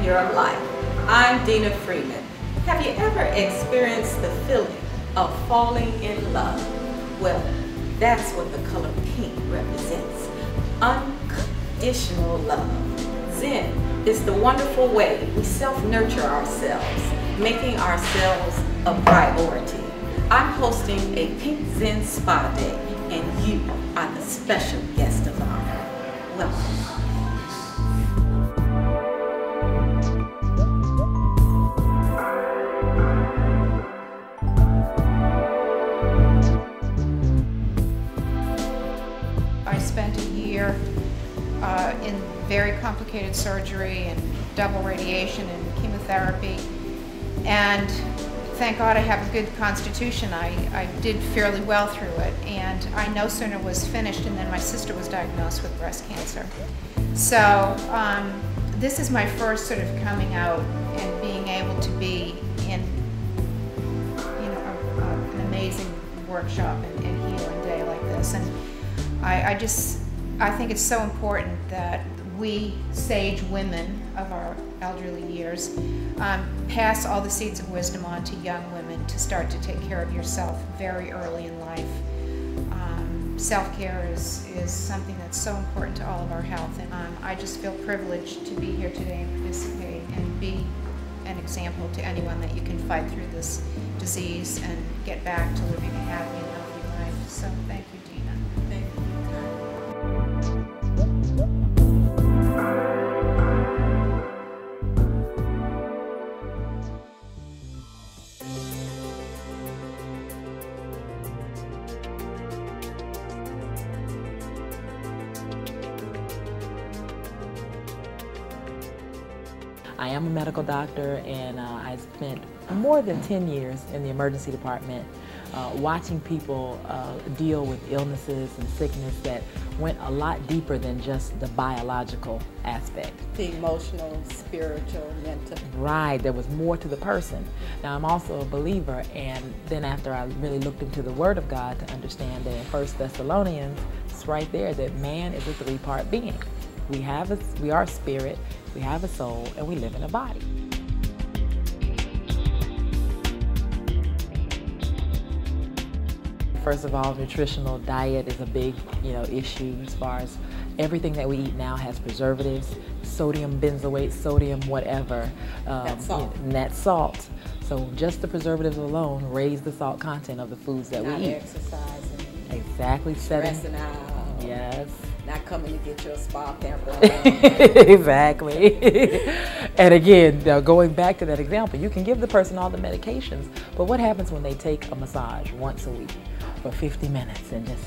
year of life. I'm Dena Freeman. Have you ever experienced the feeling of falling in love? Well, that's what the color pink represents. Unconditional love. Zen is the wonderful way we self-nurture ourselves, making ourselves a priority. I'm hosting a PinkZen Spa Day, and you are the special guest of honor. Welcome. I spent a year in very complicated surgery and double radiation and chemotherapy, and thank God I have a good constitution. I did fairly well through it, and I no sooner was finished and then my sister was diagnosed with breast cancer. So this is my first sort of coming out and being able to be in an amazing workshop and healing day like this. And I think it's so important that we sage women of our elderly years pass all the seeds of wisdom on to young women to start to take care of yourself very early in life. Self-care is something that's so important to all of our health, and I just feel privileged to be here today and participate and be an example to anyone that you can fight through this disease and get back to living a happy and healthy life. So thank you, Dena. Thank you. I am a medical doctor, and I spent more than 10 years in the emergency department watching people deal with illnesses and sickness that went a lot deeper than just the biological aspect. The emotional, spiritual, mental. Right, there was more to the person. Now, I'm also a believer, and then after I really looked into the Word of God to understand that in 1 Thessalonians, it's right there that man is a three-part being. We are a spirit, we have a soul, and we live in a body. First of all, nutritional diet is a big, issue as far as everything that we eat now has preservatives, sodium benzoate, sodium whatever, net salt. So just the preservatives alone raise the salt content of the foods that we eat. Not exercising. Exactly. Stressing out. Yes. Not coming to get your spa pamper. Exactly. And again, going back to that example, you can give the person all the medications, but what happens when they take a massage once a week for 50 minutes and just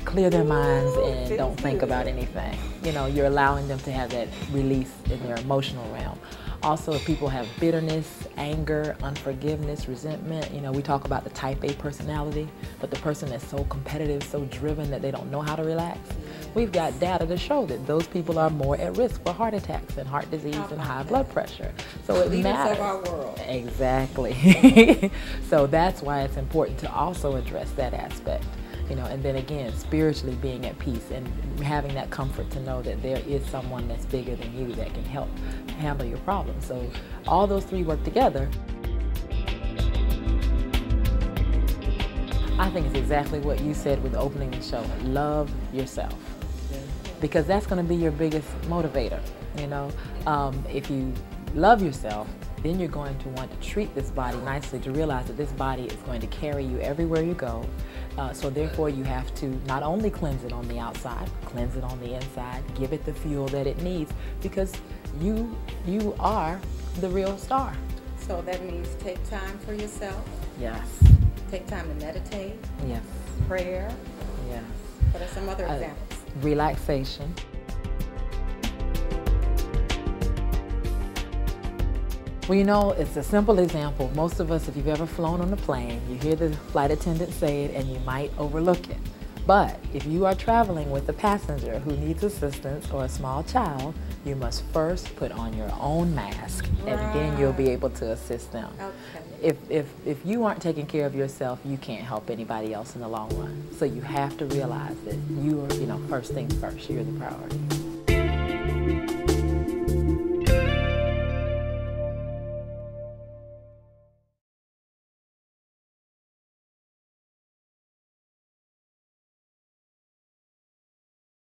clear their minds and don't think about anything? You're allowing them to have that release in their emotional realm. Also, if people have bitterness, anger, unforgiveness, resentment, we talk about the type A personality, but the person that's so competitive, so driven that they don't know how to relax. We've got data to show that those people are more at risk for heart attacks and heart disease and high blood pressure. So it matters. Of our world. Exactly. So that's why it's important to also address that aspect. And then again, spiritually being at peace and having that comfort to know that there is someone that's bigger than you that can help handle your problems. So all those three work together. I think it's exactly what you said with opening the show. Love yourself. Because that's going to be your biggest motivator. If you love yourself, then you're going to want to treat this body nicely, to realize that this body is going to carry you everywhere you go. So therefore you have to not only cleanse it on the outside, cleanse it on the inside, give it the fuel that it needs, because you are the real star. So that means take time for yourself. Yes. Take time to meditate. Yes. Prayer. Yes. What are some other examples? Relaxation. Well, it's a simple example. Most of us, if you've ever flown on a plane, you hear the flight attendant say it and you might overlook it. But if you are traveling with a passenger who needs assistance or a small child, you must first put on your own mask, and then you'll be able to assist them. Okay. If you aren't taking care of yourself, you can't help anybody else in the long run. So you have to realize that you are, first things first, you're the priority.